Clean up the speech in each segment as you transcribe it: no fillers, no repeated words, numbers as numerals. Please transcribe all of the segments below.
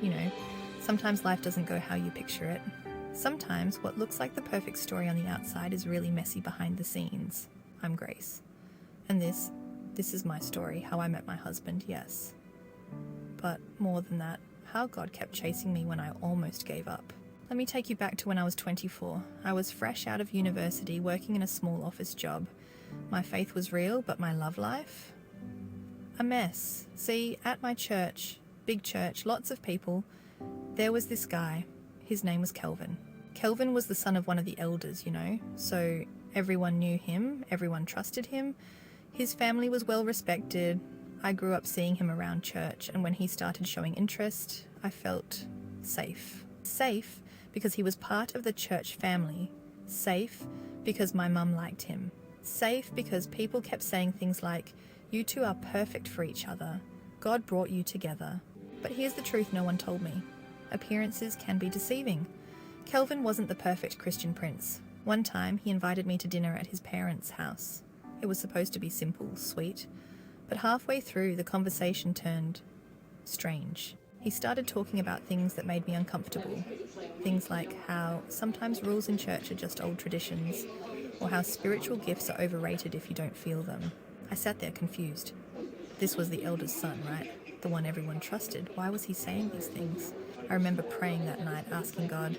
You know, sometimes life doesn't go how you picture it. Sometimes what looks like the perfect story on the outside is really messy behind the scenes. I'm Grace. And this is my story, how I met my husband, yes. But more than that, how God kept chasing me when I almost gave up. Let me take you back to when I was 24. I was fresh out of university, working in a small office job. My faith was real, but my love life? A mess. See, at my church, big church, lots of people, there was this guy. His name was Kelvin. Kelvin was the son of one of the elders, so everyone knew him, everyone trusted him. His family was well respected. I grew up seeing him around church, and when he started showing interest, I felt safe. Safe because he was part of the church family. Safe because my mum liked him. Safe because people kept saying things like, "You two are perfect for each other. God brought you together." But here's the truth no one told me. Appearances can be deceiving. Kelvin wasn't the perfect Christian prince. One time, he invited me to dinner at his parents' house. It was supposed to be simple, sweet, but halfway through, the conversation turned strange. He started talking about things that made me uncomfortable. Things like how sometimes rules in church are just old traditions, or how spiritual gifts are overrated if you don't feel them. I sat there confused. This was the elder's son, right? The one everyone trusted. Why was he saying these things? I remember praying that night, asking God,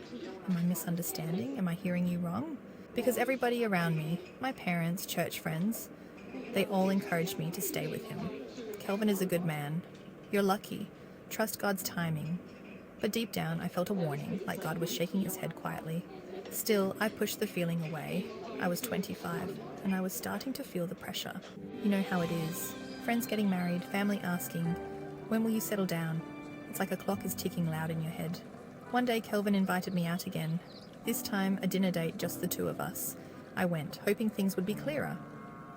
am I misunderstanding? Am I hearing you wrong? Because everybody around me, my parents, church friends, they all encouraged me to stay with him. Kelvin is a good man. You're lucky. Trust God's timing. But deep down, I felt a warning, like God was shaking his head quietly. Still, I pushed the feeling away. I was 25, and I was starting to feel the pressure. You know how it is. Friends getting married, family asking, when will you settle down? It's like a clock is ticking loud in your head. One day, Kelvin invited me out again. This time, a dinner date, just the two of us. I went, hoping things would be clearer.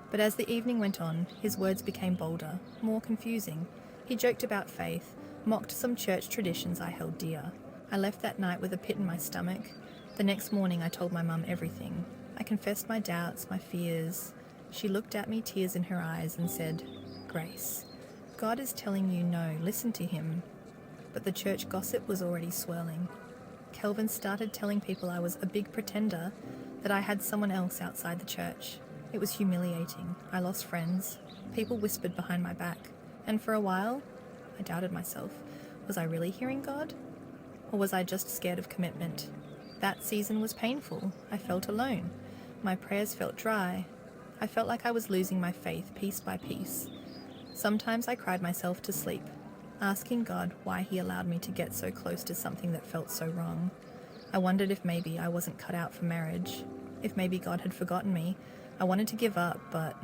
But as the evening went on, his words became bolder, more confusing. He joked about faith, mocked some church traditions I held dear. I left that night with a pit in my stomach. The next morning, I told my mum everything. I confessed my doubts, my fears. She looked at me, tears in her eyes, and said, "Grace, God is telling you no, listen to him." But the church gossip was already swirling. Kelvin started telling people I was a big pretender, that I had someone else outside the church. It was humiliating. I lost friends. People whispered behind my back. And for a while, I doubted myself. Was I really hearing God? Or was I just scared of commitment? That season was painful. I felt alone. My prayers felt dry. I felt like I was losing my faith piece by piece. Sometimes I cried myself to sleep, asking God why he allowed me to get so close to something that felt so wrong. I wondered if maybe I wasn't cut out for marriage, if maybe God had forgotten me. I wanted to give up, but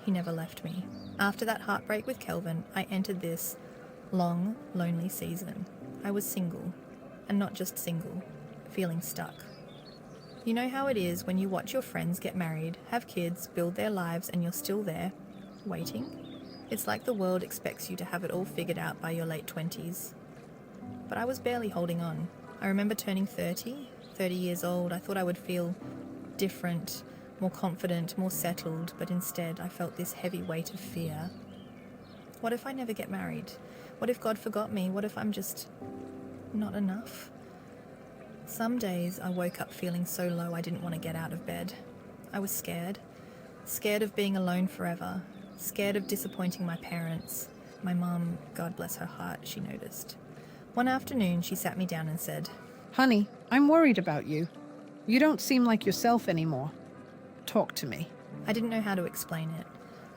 he never left me. After that heartbreak with Kelvin, I entered this long, lonely season. I was single, and not just single, feeling stuck. You know how it is when you watch your friends get married, have kids, build their lives, and you're still there, waiting? It's like the world expects you to have it all figured out by your late 20s. But I was barely holding on. I remember turning 30 years old. I thought I would feel different, more confident, more settled, but instead I felt this heavy weight of fear. What if I never get married? What if God forgot me? What if I'm just not enough? Some days I woke up feeling so low I didn't want to get out of bed. I was scared. Scared of being alone forever. Scared of disappointing my parents. My mum, God bless her heart, she noticed. One afternoon, she sat me down and said, "Honey, I'm worried about you. You don't seem like yourself anymore. Talk to me." I didn't know how to explain it.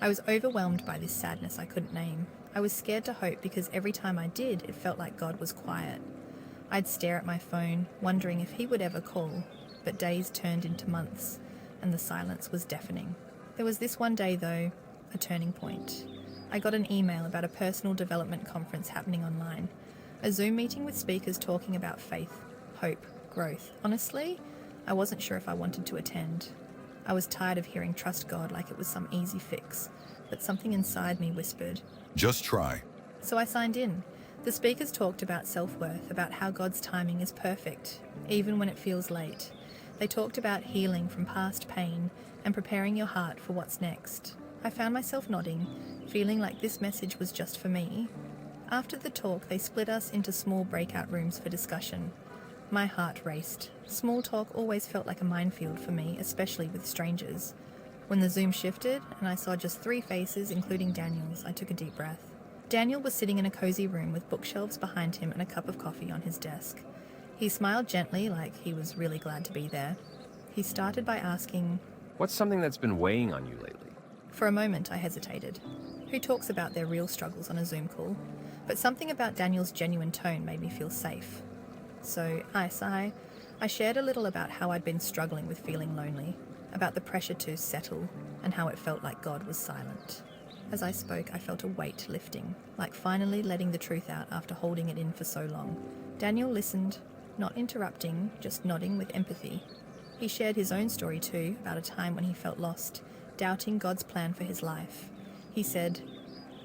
I was overwhelmed by this sadness I couldn't name. I was scared to hope because every time I did, it felt like God was quiet. I'd stare at my phone, wondering if he would ever call, but days turned into months, and the silence was deafening. There was this one day, though, a turning point. I got an email about a personal development conference happening online, a Zoom meeting with speakers talking about faith, hope, growth. Honestly, I wasn't sure if I wanted to attend. I was tired of hearing trust God like it was some easy fix, but something inside me whispered, "Just try." So I signed in. The speakers talked about self-worth, about how God's timing is perfect, even when it feels late. They talked about healing from past pain and preparing your heart for what's next. I found myself nodding, feeling like this message was just for me. After the talk, they split us into small breakout rooms for discussion. My heart raced. Small talk always felt like a minefield for me, especially with strangers. When the Zoom shifted and I saw just 3 faces, including Daniel's, I took a deep breath. Daniel was sitting in a cozy room with bookshelves behind him and a cup of coffee on his desk. He smiled gently, like he was really glad to be there. He started by asking, "What's something that's been weighing on you lately?" For a moment I hesitated. Who talks about their real struggles on a Zoom call? But something about Daniel's genuine tone made me feel safe. So I shared a little about how I'd been struggling with feeling lonely, about the pressure to settle, and how it felt like God was silent. As I spoke, I felt a weight lifting, like finally letting the truth out after holding it in for so long. Daniel listened, not interrupting, just nodding with empathy. He shared his own story too, about a time when he felt lost, doubting God's plan for his life. He said,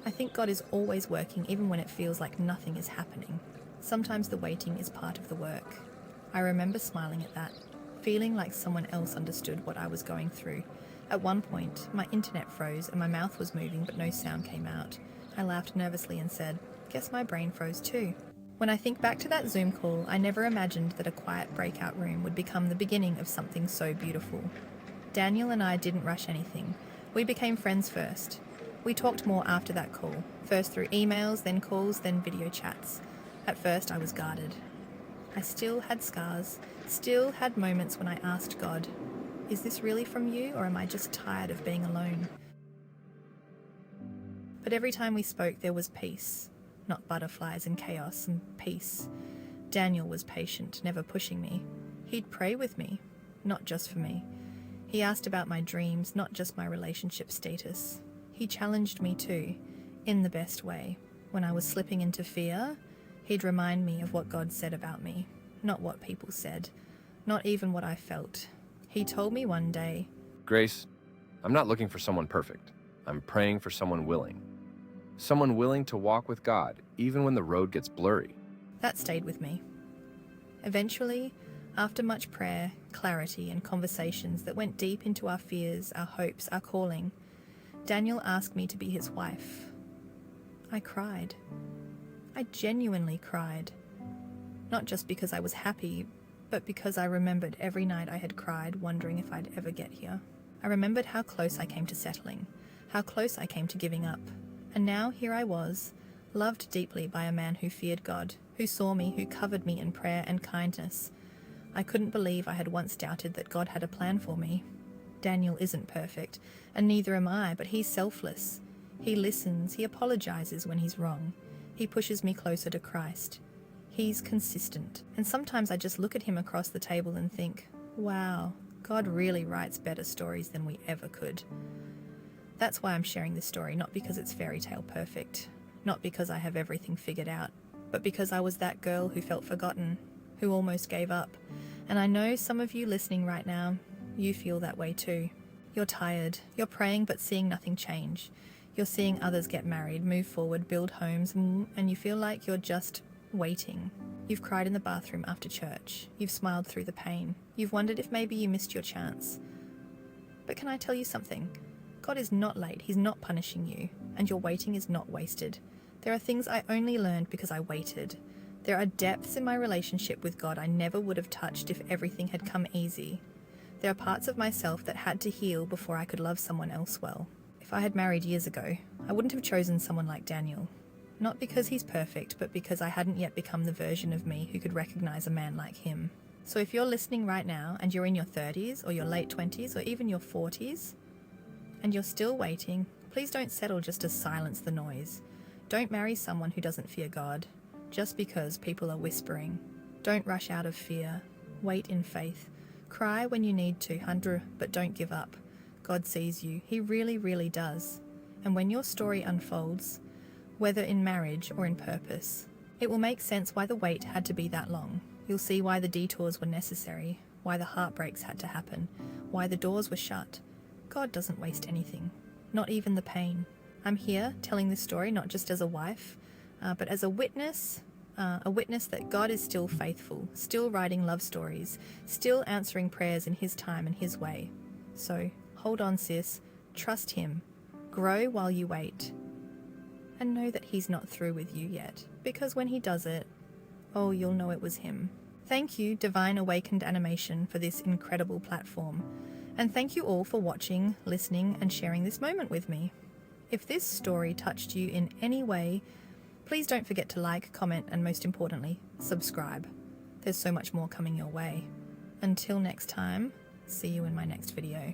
"I think God is always working even when it feels like nothing is happening. Sometimes the waiting is part of the work." I remember smiling at that, feeling like someone else understood what I was going through. At one point, my internet froze and my mouth was moving but no sound came out. I laughed nervously and said, "Guess my brain froze too." When I think back to that Zoom call, I never imagined that a quiet breakout room would become the beginning of something so beautiful. Daniel and I didn't rush anything. We became friends first. We talked more after that call, first through emails, then calls, then video chats. At first I was guarded. I still had scars, still had moments when I asked God, "Is this really from you, or am I just tired of being alone?" But every time we spoke there was peace. Not butterflies and chaos, and peace. Daniel was patient, never pushing me. He'd pray with me, not just for me. He asked about my dreams, not just my relationship status. He challenged me too, in the best way. When I was slipping into fear, he'd remind me of what God said about me, not what people said, not even what I felt. He told me one day, "Grace, I'm not looking for someone perfect. I'm praying for someone willing. Someone willing to walk with God, even when the road gets blurry." That stayed with me. Eventually, after much prayer, clarity, and conversations that went deep into our fears, our hopes, our calling, Daniel asked me to be his wife. I cried. I genuinely cried. Not just because I was happy, but because I remembered every night I had cried, wondering if I'd ever get here. I remembered how close I came to settling, how close I came to giving up. And now here I was, loved deeply by a man who feared God, who saw me, who covered me in prayer and kindness. I couldn't believe I had once doubted that God had a plan for me. Daniel isn't perfect, and neither am I, but he's selfless. He listens, he apologizes when he's wrong. He pushes me closer to Christ. He's consistent, and sometimes I just look at him across the table and think, wow, God really writes better stories than we ever could. That's why I'm sharing this story, not because it's fairy tale perfect, not because I have everything figured out, but because I was that girl who felt forgotten, who almost gave up. And I know some of you listening right now, you feel that way too. You're tired, you're praying but seeing nothing change. You're seeing others get married, move forward, build homes, and you feel like you're just waiting. You've cried in the bathroom after church. You've smiled through the pain. You've wondered if maybe you missed your chance. But can I tell you something? God is not late, he's not punishing you, and your waiting is not wasted. There are things I only learned because I waited. There are depths in my relationship with God I never would have touched if everything had come easy. There are parts of myself that had to heal before I could love someone else well. If I had married years ago, I wouldn't have chosen someone like Daniel. Not because he's perfect, but because I hadn't yet become the version of me who could recognize a man like him. So if you're listening right now and you're in your 30s or your late 20s or even your 40s, and you're still waiting, please don't settle just to silence the noise. Don't marry someone who doesn't fear God, just because people are whispering. Don't rush out of fear. Wait in faith. Cry when you need to, but don't give up. God sees you. He really, really does. And when your story unfolds, whether in marriage or in purpose, it will make sense why the wait had to be that long. You'll see why the detours were necessary, why the heartbreaks had to happen, why the doors were shut. God doesn't waste anything, not even the pain. I'm here telling this story not just as a wife, but as a witness that God is still faithful, still writing love stories, still answering prayers in his time and his way. So hold on, sis, trust him, grow while you wait. and know that he's not through with you yet, because when he does it, oh, you'll know it was him. Thank you, Divine Awakened Animation, for this incredible platform, and thank you all for watching, listening, and sharing this moment with me. If this story touched you in any way, please don't forget to like, comment, and most importantly, subscribe. There's so much more coming your way. Until next time, see you in my next video.